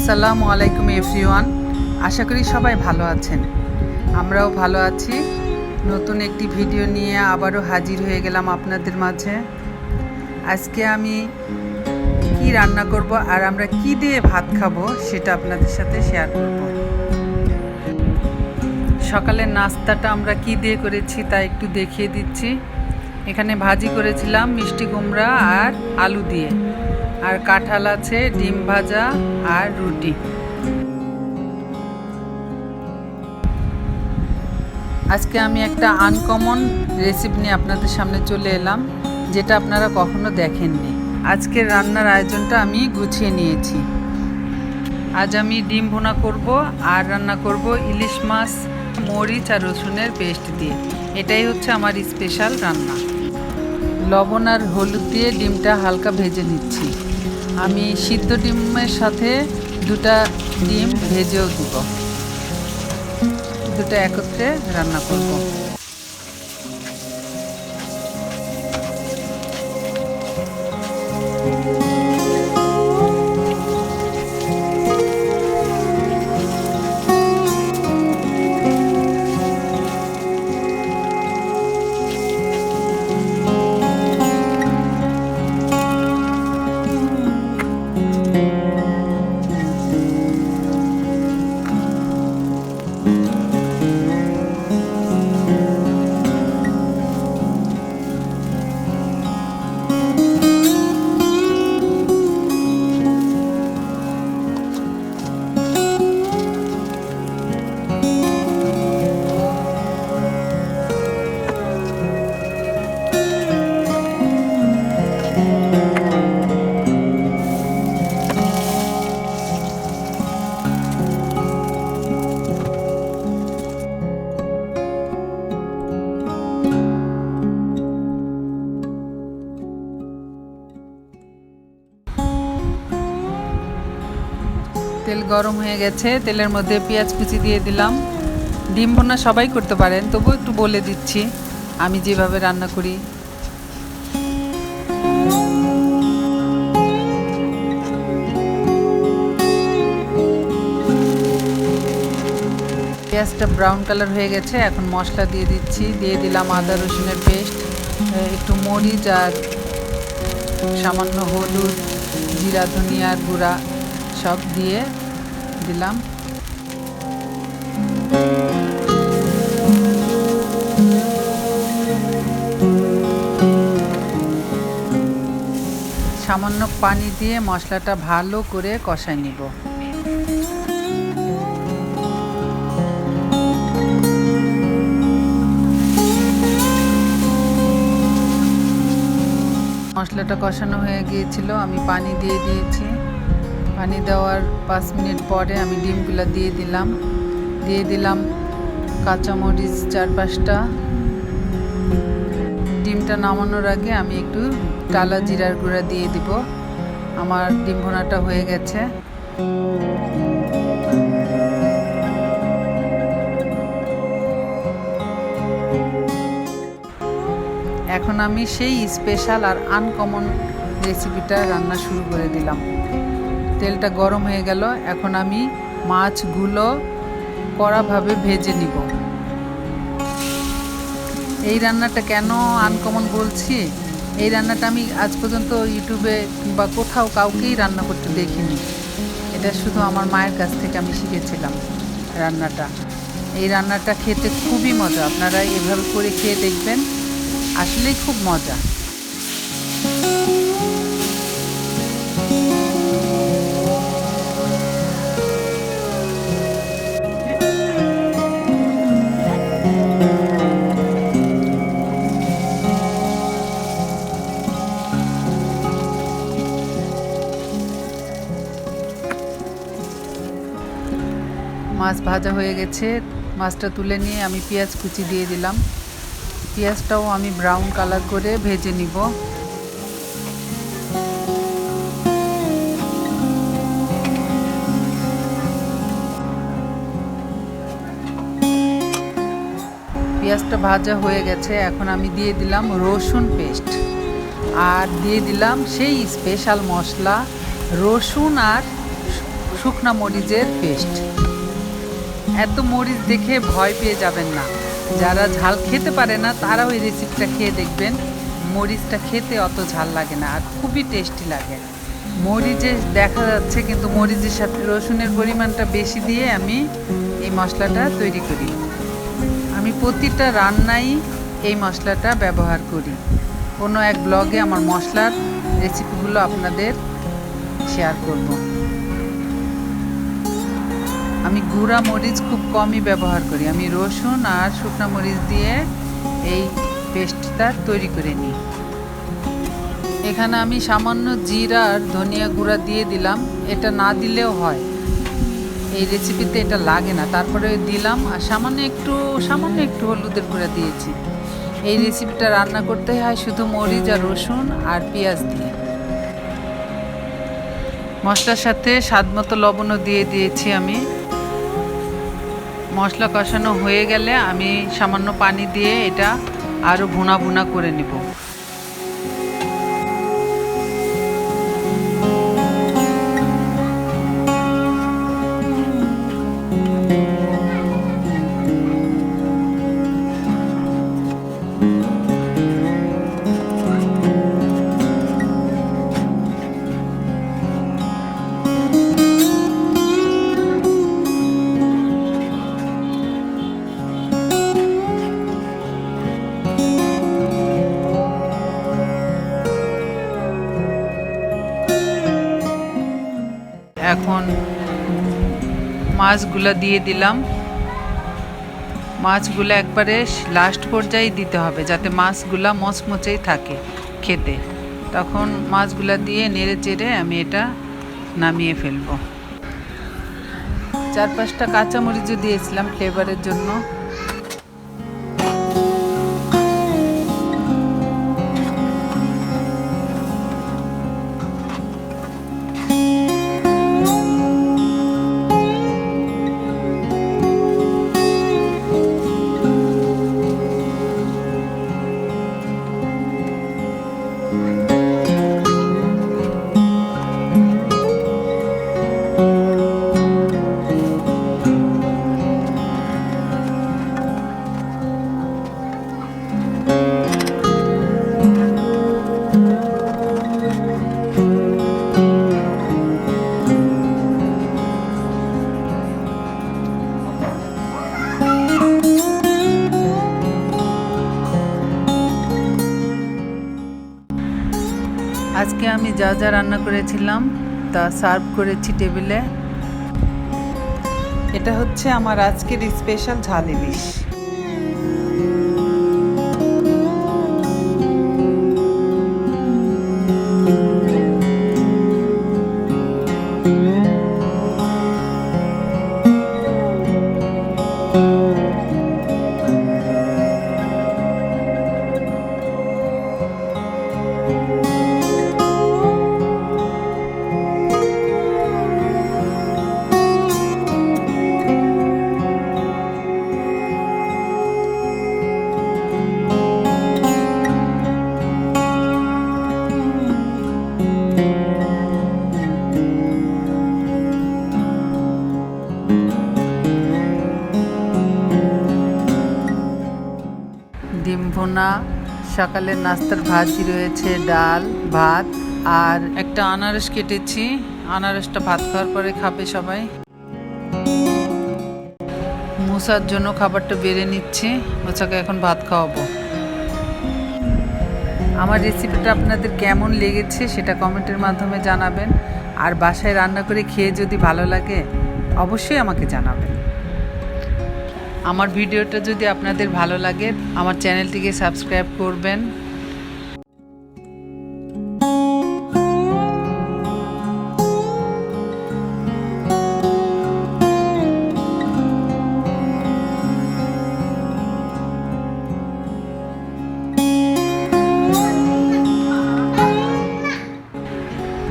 আসসালামু আলাইকুম এভরিওয়ান। আশা করি সবাই ভালো আছেন, আমরাও ভালো আছি। নতুন একটি ভিডিও নিয়ে আবারও হাজির হয়ে গেলাম আপনাদের মাঝে। আজকে আমি কি রান্না করব আর আমরা কি দিয়ে ভাত খাবো সেটা আপনাদের সাথে শেয়ার করব। সকালের নাস্তাটা আমরা কি দিয়ে করেছি তা একটু দেখিয়ে দিচ্ছি। এখানে ভাজি করেছিলাম মিষ্টি কুমড়া আর আলু দিয়ে, আর কাঁঠাল আছে, ডিম ভাজা আর রুটি। আজকে আমি একটা আনকমন রেসিপি নিয়ে আপনাদের সামনে চলে এলাম, যেটা আপনারা কখনো দেখেননি। আজকের রান্নার আয়োজনটা আমি গুছিয়ে নিয়েছি। আজ আমি ডিম ভুনা করব আর রান্না করব ইলিশ মাছ মরিচ আর রসুনের পেস্ট দিয়ে। এটাই হচ্ছে আমার স্পেশাল রান্না। লবণ আর হলুদ দিয়ে ডিমটা হালকা ভেজে নিচ্ছি। আমি সিদ্ধ ডিমের সাথে দুটা ডিম ভেজেও দিব, দুটো একত্রে রান্না করব। তেল গরম হয়ে গেছে, তেলের মধ্যে পেঁয়াজ কুচি দিয়ে দিলাম। ডিম ভুনা সবাই করতে পারেন, তবু একটু বলে দিচ্ছি আমি যেভাবে রান্না করি। পেঁয়াজটা ব্রাউন কালার হয়ে গেছে, এখন মশলা দিয়ে দিচ্ছি। দিয়ে দিলাম আদা রসুনের পেস্ট, একটু মরিচ আর সামান্য হলুদ, জিরা ধনিয়ার গুঁড়া সব দিয়ে দিলাম। সামান্য পানি দিয়ে মশলাটা ভালো করে কষাই নিব। মশলাটা কষানো হয়ে গিয়েছিল, আমি পানি দিয়ে দিয়েছি। পানি দেওয়ার 5 মিনিট পরে আমি ডিমগুলো দিয়ে দিলাম কাঁচামরিচ 4-5টা। ডিমটা নামানোর আগে আমি একটু টালা জিরার গুঁড়া দিয়ে দিব। আমার ডিম ভুনাটা হয়ে গেছে। এখন আমি সেই স্পেশাল আর আনকমন রেসিপিটা রান্না শুরু করে দিলাম। তেলটা গরম হয়ে গেল, এখন আমি মাছগুলো কড়াভাবে ভেজে নিব। এই রান্নাটা কেন আনকমন বলছি, এই রান্নাটা আমি আজ পর্যন্ত ইউটিউবে বা কোথাও কাউকেই রান্না করতে দেখিনি। এটা শুধু আমার মায়ের কাছ থেকে আমি শিখেছিলাম রান্নাটা। এই রান্নাটা খেতে খুবই মজা, আপনারা এভাবে করে খেয়ে দেখবেন, আসলেই খুব মজা। মাছ ভাজা হয়ে গেছে, মাছটা তুলে নিয়ে আমি পেঁয়াজ কুচি দিয়ে দিলাম। পেঁয়াজটাও আমি ব্রাউন কালার করে ভেজে নিব। পেঁয়াজটা ভাজা হয়ে গেছে, এখন আমি দিয়ে দিলাম রসুন পেস্ট আর দিয়ে দিলাম সেই স্পেশাল মশলা রসুন আর শুকনা মরিচের পেস্ট। এত মরিচ দেখে ভয় পেয়ে যাবেন না, যারা ঝাল খেতে পারে না তারাও এই রেসিপিটা খেয়ে দেখবেন। মরিচটা খেতে অত ঝাল লাগে না আর খুবই টেস্টি লাগে। মরিচে দেখা যাচ্ছে, কিন্তু মরিচের সাথে রসুনের পরিমাণটা বেশি দিয়ে আমি এই মশলাটা তৈরি করি। আমি প্রতিটা রান্নায় এই মশলাটা ব্যবহার করি। কোনো এক ব্লগে আমার মশলার রেসিপিগুলো আপনাদের শেয়ার করব। আমি গুঁড়া মরিচ খুব কমই ব্যবহার করি। আমি রসুন আর শুকনো মরিচ দিয়ে এই পেস্টটা তৈরি করে নিই। এখানে আমি সামান্য জিরা আর ধনিয়া গুঁড়া দিয়ে দিলাম। এটা না দিলেও হয়, এই রেসিপিতে এটা লাগে না, তারপরে দিলাম। আর সামান্য একটু হলুদের গুঁড়া দিয়েছি। এই রেসিপিটা রান্না করতে হয় শুধু মরিচ আর রসুন আর পেঁয়াজ দিয়ে। মশলার সাথে স্বাদমতো লবণও দিয়ে দিয়েছি আমি। মশলা কষানো হয়ে গেলে আমি সামান্য পানি দিয়ে এটা আরও ভুনা ভুনা করে নেব। এখন মাছগুলো দিয়ে দিলাম। মাছগুলো একবারে লাস্ট পর্যায়ে দিতে হবে, যাতে মাছগুলো মচমচেই থাকে খেতে। তখন মাছগুলো দিয়ে নেড়ে চেড়ে আমি এটা নামিয়ে ফেলবো। 4-5টা কাঁচামরিচও দিয়েছিলাম ফ্লেভারের জন্য। আজকে আমি যা যা রান্না করেছিলাম তা সার্ভ করেছি টেবিলে। এটা হচ্ছে আমার আজকের স্পেশাল ঝাল ইলিশ। ডিম ভুনা, সকালের নাস্তার ভাজি রয়েছে, ডাল ভাত, আর একটা আনারস কেটেছি। আনারসটা ভাত খাওয়ার পরে খাবে সবাই। মুসার জন্য খাবারটা বেড়ে নিচ্ছি, মুসাকে এখন ভাত খাওয়াবো। আমার রেসিপিটা আপনাদের কেমন লেগেছে সেটা কমেন্টের মাধ্যমে জানাবেন। আর বাসায় রান্না করে খেয়ে যদি ভালো লাগে অবশ্যই আমাকে জানাবেন। আমার ভিডিওটা যদি আপনাদের ভালো লাগে আমার চ্যানেলটিকে সাবস্ক্রাইব করবেন।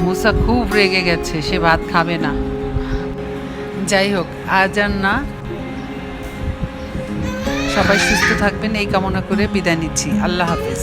মুসা খুব রেগে গেছে, সে ভাত খাবে না। যাই হোক, আজ আর না, সবাই সুস্থ থাকবেন এই কামনা করে বিদায় নিচ্ছি। আল্লাহ হাফেজ।